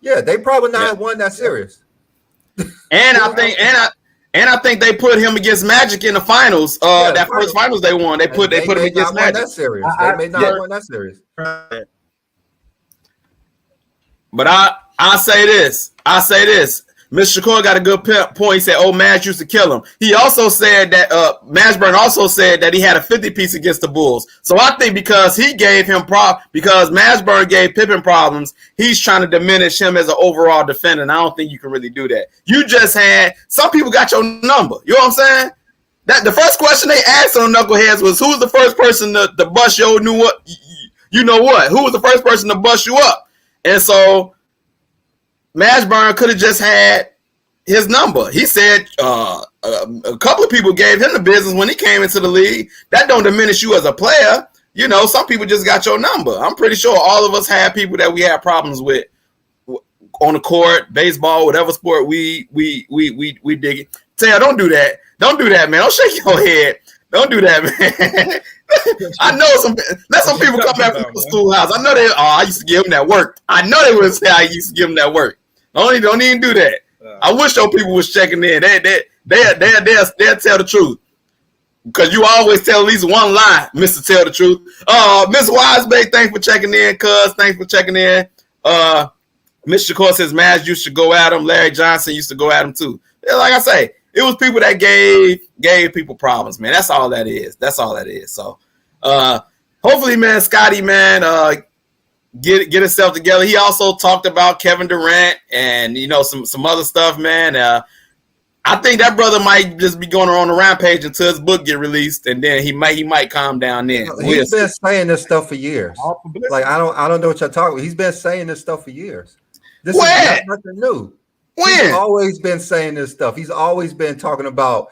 Yeah, they probably would not have won that series. And I think they put him against Magic in the finals. First finals they won. They put him against Magic. That series. They may not win that series. But I say this. Mr. Shakur got a good point. He said, Madge used to kill him. He also said that Mashburn also said that he had a 50-piece against the Bulls. So I think because he gave him because Mashburn gave Pippen problems, he's trying to diminish him as an overall defender. And I don't think you can really do that. You just had some people got your number. You know what I'm saying? That the first question they asked on Knuckleheads was, who was the first person to bust your Who was the first person to bust you up? And so Mashburn could have just had his number. He said a couple of people gave him the business when he came into the league. That don't diminish you as a player. Some people just got your number. I'm pretty sure all of us had people that we had problems with on the court, baseball, whatever sport we dig it. Taylor, don't do that. Don't do that, man. Don't shake your head. Don't do that, man. I know let some people come back from the schoolhouse. I know I used to give them that work. I know they would say I used to give them that work. Don't even do that. I wish those people was checking in. They'll tell the truth. Because you always tell at least one lie, Mr. Tell the Truth. Ms. Wisebay, thanks for checking in, cuz. Thanks for checking in. Mr. Shakur says Maz used to go at him. Larry Johnson used to go at him too. Like I say, it was people that gave people problems, man. That's all that is. So hopefully, man, Scottie, man, get himself together. He also talked about Kevin Durant and some other stuff, man. I think that brother might just be going on a rampage until his book get released, and then he might calm down then. He's been saying this stuff for years. I don't know what you're talking about. He's been saying this stuff for years. This is nothing new. He's always been saying this stuff. He's always been talking about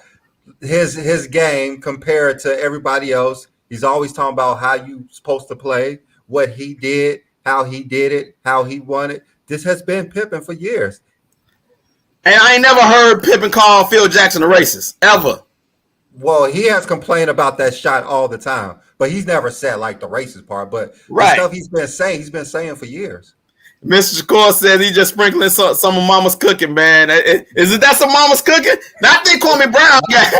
his game compared to everybody else. He's always talking about how you supposed to play, what he did, how he did it, how he won it. This has been Pippen for years. And I ain't never heard Pippen call Phil Jackson a racist, ever. Well, he has complained about that shot all the time, but he's never said the racist part. But the stuff he's been saying for years. Mr. Shakur says he just sprinkling some of Mama's cooking, man. Is that some Mama's cooking? Not they call me Brown guy.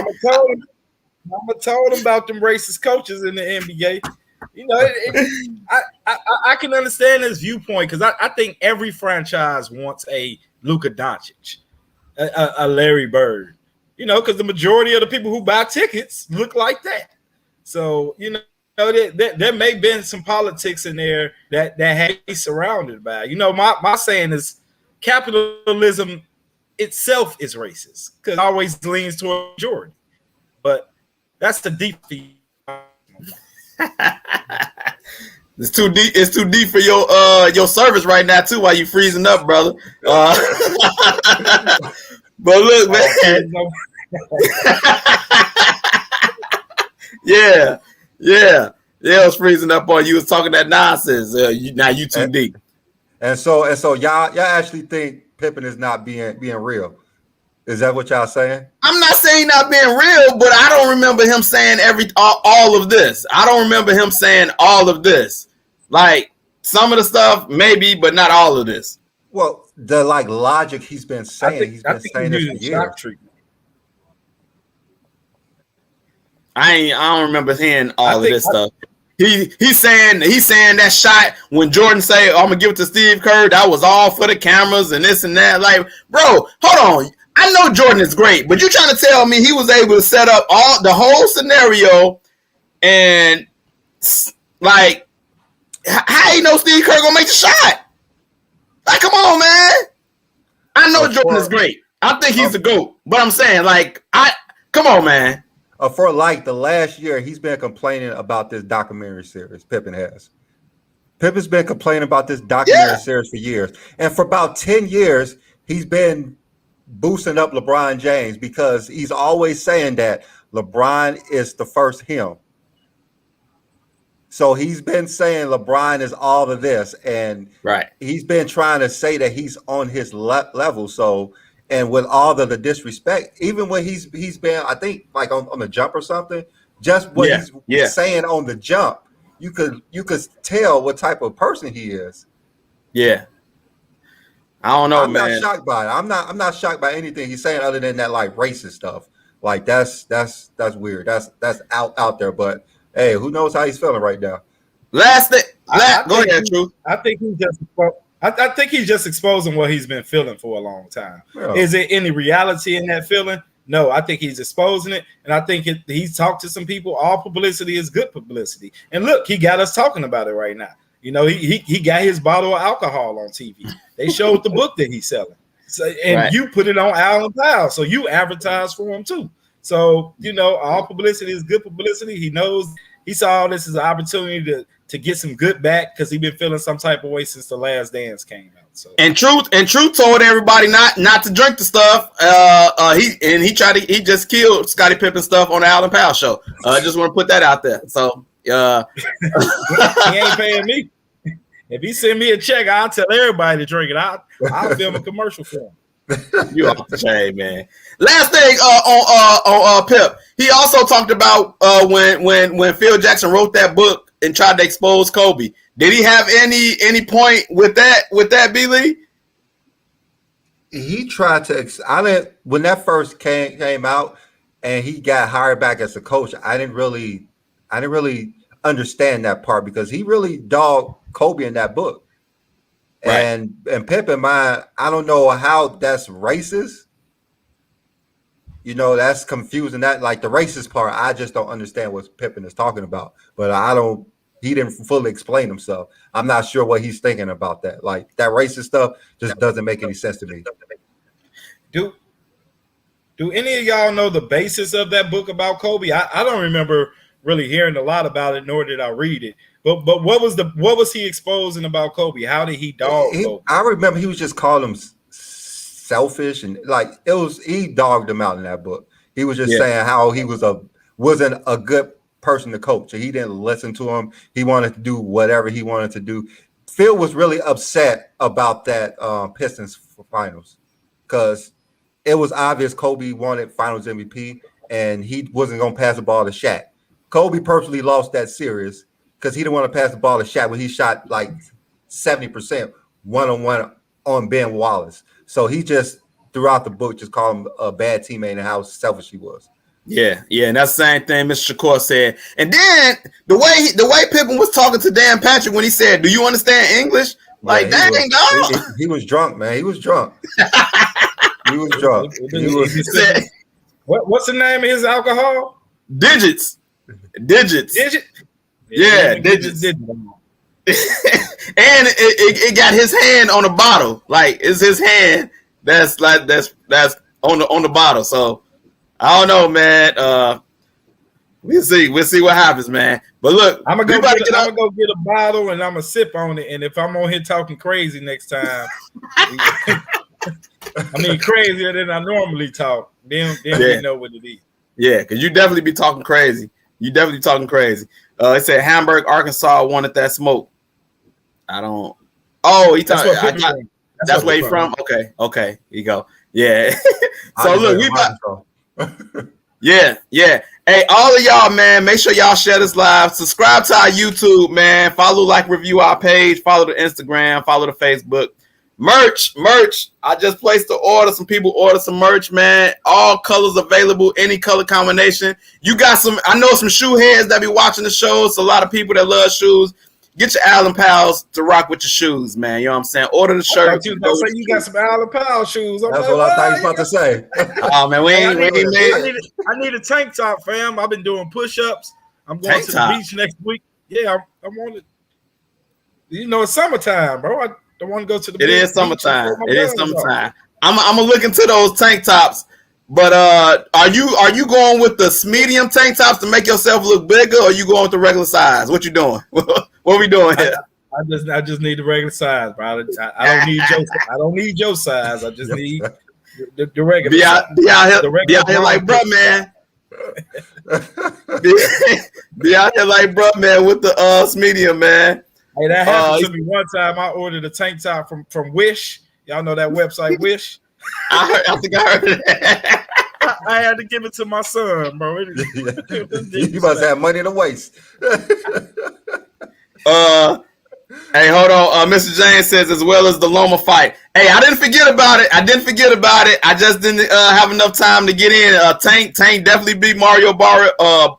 Mama told him about them racist coaches in the NBA. I can understand his viewpoint because I think every franchise wants a Luka Doncic, a Larry Bird, because the majority of the people who buy tickets look like that. So, there may have been some politics in there that had to be surrounded by. My saying is capitalism itself is racist because it always leans toward majority. But that's the deep. It's too deep. It's too deep for your service right now too. While you freezing up, brother. But look, man. yeah. It was freezing up on you. Was talking that nonsense. Now you too deep. And so y'all actually think Pippen is not being real. Is that what y'all saying? I'm not saying not being real, but I don't remember him saying all of this. I don't remember him saying all of this. Like some of the stuff, maybe, but not all of this. Well, the logic he's been saying, he's been saying this for years. I don't remember hearing all of this stuff. He's saying that shot when Jordan say, "I'm gonna give it to Steve Kerr," that was all for the cameras and this and that. Like, bro, hold on. I know Jordan is great, but you trying to tell me he was able to set up the whole scenario and like how you know Steve Kerr gonna make the shot? Like, come on, man. I know Jordan is great. I think he's the GOAT, but I'm saying come on, man. For the last year, he's been complaining about this documentary series. Pippen has. Pippen's been complaining about this documentary series for years, and for about 10 years, he's been boosting up LeBron James because he's always saying that LeBron is the first him. So he's been saying LeBron is all of this, and he's been trying to say that he's on his level. So, and with all of the disrespect, even when he's been, I think, like on the jump or something, just what he's saying on the jump, you could tell what type of person he is. Yeah. I don't know, I'm man. not shocked by it. I'm not shocked by anything he's saying other than that like racist stuff. Like that's weird. That's out there. But hey, who knows how he's feeling right now? Last thing. Go ahead, Truth. I think he's just exposing what he's been feeling for a long time. Yeah. Is there any reality in that feeling? No, I think he's exposing it, and I think he's talked to some people. All publicity is good publicity, and look, he got us talking about it right now. He got his bottle of alcohol on TV. They showed the book that he's selling. So, and you put it on Allen Powell, so you advertise for him too. So, all publicity is good publicity. He knows he saw this as an opportunity to get some good back because he's been feeling some type of way since The Last Dance came out. So and Truth told everybody not to drink the stuff. He just killed Scottie Pippen stuff on the Allen Powell show. I just want to put that out there. So he ain't paying me. If he send me a check, I'll tell everybody to drink it. I'll film a commercial for him. You off the chain, man. Last thing on Pip, he also talked about when Phil Jackson wrote that book and tried to expose Kobe. Did he have any point with that, B. Lee? He tried to. When that first came out, and he got hired back as a coach. I didn't really understand that part because he really dogged Kobe in that book. Right. And Pippen, I don't know how that's racist. That's confusing. That like the racist part, I just don't understand what Pippen is talking about. But he didn't fully explain himself. I'm not sure what he's thinking about that. Like that racist stuff just doesn't make any sense to me. Do any of y'all know the basis of that book about Kobe? I don't remember really hearing a lot about it, nor did I read it. But what was he exposing about Kobe? How did he dog Kobe? I remember he was just calling him selfish and he dogged him out in that book. He was just saying how he wasn't a good person to coach. He didn't listen to him. He wanted to do whatever he wanted to do. Phil was really upset about that Pistons finals because it was obvious Kobe wanted finals MVP and he wasn't going to pass the ball to Shaq. Kobe purposely lost that series because he didn't want to pass the ball to Shaq when he shot like 70% one-on-one on Ben Wallace. So he just, throughout the book, just called him a bad teammate and how selfish he was. Yeah, and that's the same thing Mr. Shakur said. And then the way Pippen was talking to Dan Patrick when he said, "Do you understand English?" Like, Yeah, dang, dog. he was drunk, man. He was drunk. He was drunk. What's the name of his alcohol? Digits. Digit? Yeah, digits. And it got his hand on the bottle. Like, it's his hand that's on the bottle. So I don't know, man. We'll see what happens, man. But look, I'm gonna go get a bottle and I'm gonna sip on it. And if I'm on here talking crazy next time, I mean crazier than I normally talk, then we know what it is. Yeah, because you definitely be talking crazy. It said Hamburg, Arkansas wanted that smoke. I don't. Oh, he talking. That's where he from. Okay. Here you go. Yeah. So look, we about. Yeah. Hey, all of y'all, man, make sure y'all share this live. Subscribe to our YouTube, man. Follow, like, review our page. Follow the Instagram. Follow the Facebook. Merch. I just placed the order. Some people ordered some merch, man. All colors available. Any color combination. You got some. I know some shoe heads that be watching the shows. A lot of people that love shoes. Get your Allen Pals to rock with your shoes, man. You know what I'm saying? Order the shirt. You got some Allen Powell shoes. That's what I thought you was about to say. Oh, man, I need a tank top, fam. I've been doing push-ups. I'm going to the beach next week. Yeah, I want it. You know, it's summertime, bro. I don't want to go to the beach. It is summertime. I'm gonna look into those tank tops. But are you going with the medium tank tops to make yourself look bigger, or are you going with the regular size? What you doing? What we doing here? I just need the regular size, bro. I don't need your size. I just need the regular. Be out here like bruh, man. be out here like bruh, man, with the medium, man. Hey, that happened to me one time. I ordered a tank top from Wish. Y'all know that website, Wish. I think I heard of that. I had to give it to my son, bro. You must have money to waste. Hey, hold on. Mr. James says, as well as the Loma fight. Hey, I didn't forget about it. I just didn't have enough time to get in. Tank definitely beat Mario Barrios,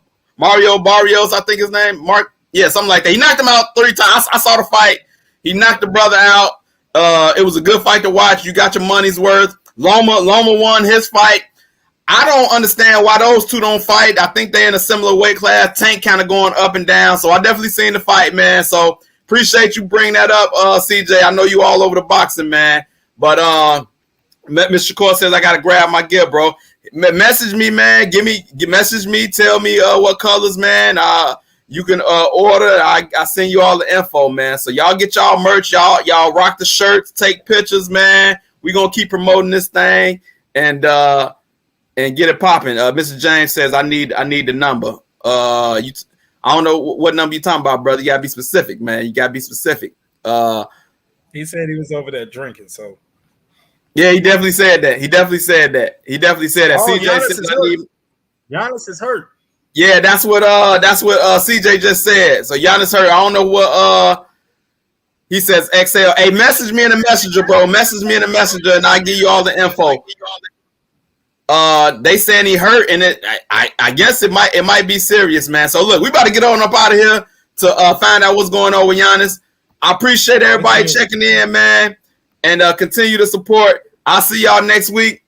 I think his name. Mark, yeah, something like that. He knocked him out 3 times. I saw the fight. He knocked the brother out. It was a good fight to watch. You got your money's worth. Loma won his fight. I don't understand why those two don't fight. I think they're in a similar weight class. Tank kind of going up and down. So I definitely seen the fight, man. So appreciate you bringing that up, CJ. I know you all over the boxing, man. But Mr. Shakur says I got to grab my gear, bro. Message me, man. Message me. Tell me what colors, man. You can order. I send you all the info, man. So y'all get y'all merch. Y'all rock the shirts. Take pictures, man. We gonna keep promoting this thing and get it popping. Mr. James says I need the number. I don't know what number you talking about, brother. You gotta be specific, man. You gotta be specific. He said he was over there drinking, so yeah, he definitely said that. Oh, CJ said Giannis is hurt. Yeah, that's what CJ just said. So Giannis hurt. I don't know what he says. XL. Hey, message me in the messenger, bro. Message me in the messenger, and I'll give you all the info. They saying he hurt, and I guess it might be serious, man. So look, we about to get on up out of here to find out what's going on with Giannis. I appreciate everybody checking in, man, and continue to support. I'll see y'all next week.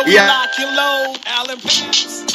Yeah. Lock and load, Allen Pants.